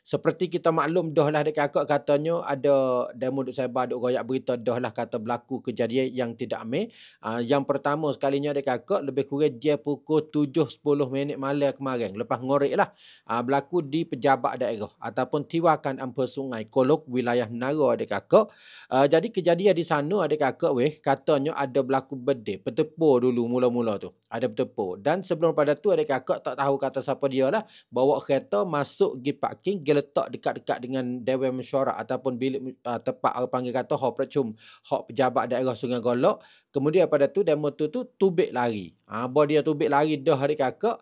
Seperti kita maklum dah lah dekat katanya ada demo duk sebar duk royak berita dah lah kata berlaku kejadian yang tidak ameh. Yang pertama sekalinya dekat lebih kurang jam pukul 7.10 malam kemarin. Lepas ngorek lah. Berlaku di pejabat daerah ataupun Tiwakan Ampua Sungai Kolok wilayah Menara dekat. Jadi kejadian di sana dekat katanya ada berlaku bedil. Petepur dulu mula-mula tu. Ada petepur. Dan sebelum pada tu adik-kakak tak tahu kata siapa dia lah. Bawa kereta masuk pergi parking, dia letak dekat-dekat dengan Dewan Mesyuarat ataupun bilik tempat orang panggil kata hall percum, hak pejabat daerah Sungai Golok. Kemudian pada tu demo tu tubik lari. Bawa dia tubik lari dah adik-kakak,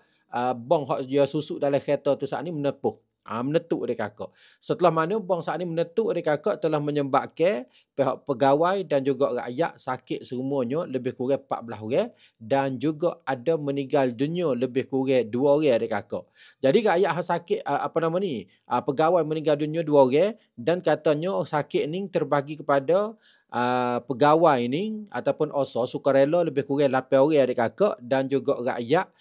bong hak dia susuk dalam kereta tu saat ni menepuh. Menetuk adik-kakak. Setelah mana bong saat ni menetuk adik-kakak telah menyebabkan pihak pegawai dan juga rakyat sakit semuanya lebih kurang 14 orang dan juga ada meninggal dunia lebih kurang 2 orang adik-kakak. Jadi rakyat sakit pegawai meninggal dunia 2 orang dan katanya sakit ni terbagi kepada pegawai ni ataupun sukarela lebih kurang 8 orang adik-kakak dan juga rakyat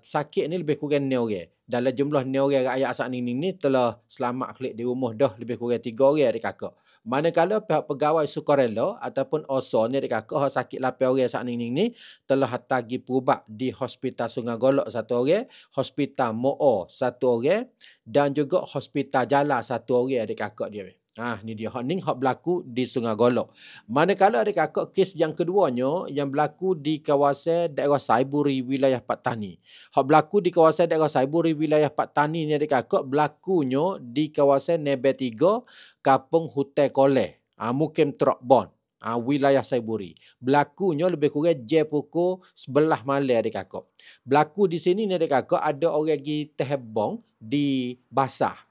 sakit ni lebih kurang 6 orang. Dalam jumlah 6 orang rakyat saat ni telah selamat kelik di rumah dah lebih kurang 3 orang adik-kakak. Manakala pihak pegawai sukarela ataupun ni adik-kakak sakit 8 orang saat ni telah hantar pergi perubat di Hospital Sungai Golok 1 orang, Hospital Mo'o 1 orang dan juga Hospital Jala 1 orang adik-kakak dia. Ni dia. Hak berlaku di Sungai Golok. Manakala adik-kakak kes yang keduanya yang berlaku di kawasan daerah Saiburi wilayah Pak Tani. Hak berlaku di kawasan daerah Saiburi wilayah Pak Tani ni adik-kakak berlakunya di kawasan Nebe 3 Kampung Hutai Koleh. Mukim Truk Bon. Wilayah Saiburi. Berlakunya lebih kurang jam pukul 11 malam adik-kakak. Berlaku di sini ni adik-kakak ada orang pergi tehebong di basah.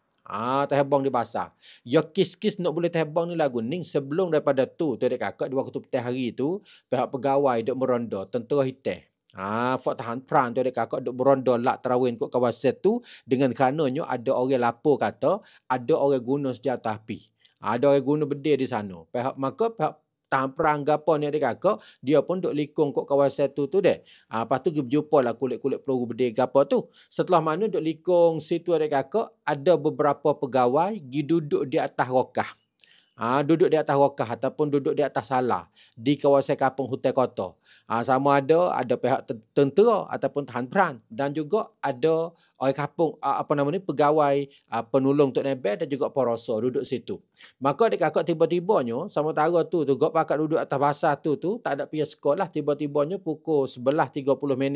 Tehebong di basah. Ya kis-kis nak boleh tehebong ni lagu ni sebelum daripada tu adik-kakak di waktu petang hari tu pihak pegawai duk meronda tentera hitam. Fort tahan peran tu adik-kakak duk meronda lak terawin kat kawasan tu dengan karenanya ada orang lapor kata ada orang guna senjata api. Ada orang guna bedil di sana. Pihak tahan perang gapo ni adik-kakak, dia pun duk likung kat kawasan tu deh. Lepas tu berjumpa lah kulit-kulit peluru bedil gapo tu. Setelah mana duk likung situ adik-kakak, ada beberapa pegawai pergi duduk di atas rokah. Duduk di atas rokah ataupun duduk di atas salah di kawasan Kampung Hutai Kota. Sama ada pihak tentera ataupun tahan peran dan juga ada orang kampung pegawai penolong Tok Nebel dan juga Poroso duduk situ. Maka adik-kakak tiba-tibanya sementara tu gak pakat duduk atas basah tu tak ada pergi sekolah, tiba-tibanya pukul 11.30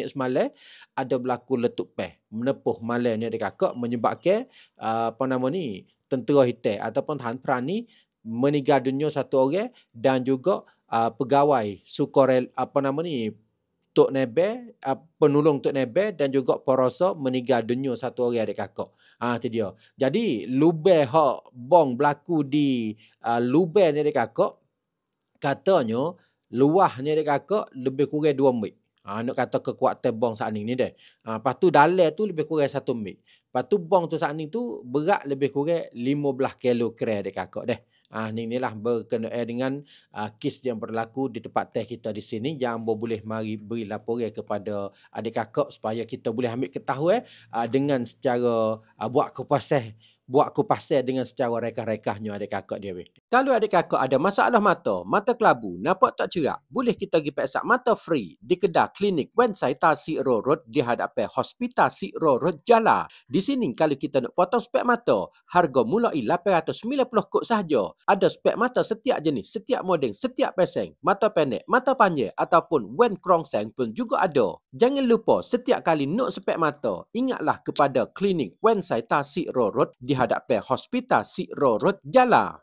semalam ada berlaku letup peh menepuh malam ni adik-kakak menyebabkan tentera hitam ataupun tahan peran ni meninggal dunia 1 orang dan juga pegawai sukarel Tok Nebel, penolong Tok Nebel dan juga Poroso meninggal dunia 1 orang adik-kakak. Itu dia. Jadi lubang hak bong berlaku di lubang ni adik-kakak katanya luahnya adik-kakak lebih kurang 2 mik. Nak kata kekuatan bong saat ni deh. Lepas tu dalam tu lebih kurang 1 mik. Lepas tu bong tu saat ni tu berat lebih kurang 15 kilogram adik-kakak deh. Inilah berkenaan dengan kes yang berlaku di tempat teh kita di sini yang boleh mari beri laporan kepada adik-kakak supaya kita boleh ambil ketahuan dengan secara buat kupasan dengan secara rekah-rekahnya adik-kakak dia. Kalau adik-kakak ada masalah mata kelabu, nampak tak cerak, boleh kita pergi periksa mata free di kedai klinik Wan Sai Ta Sik Ro Road di hadapan Hospital Sik Ro Road Jala. Di sini kalau kita nak potong spek mata, harga mulai 890 kod sahaja. Ada spek mata setiap jenis, setiap model, setiap peseng, mata pendek, mata panjang ataupun Wan Krongseng pun juga ada. Jangan lupa setiap kali nak spek mata, ingatlah kepada klinik Wan Sai Ta Sik Ro Road di hadapan Hospital Sik Ro Road Jala.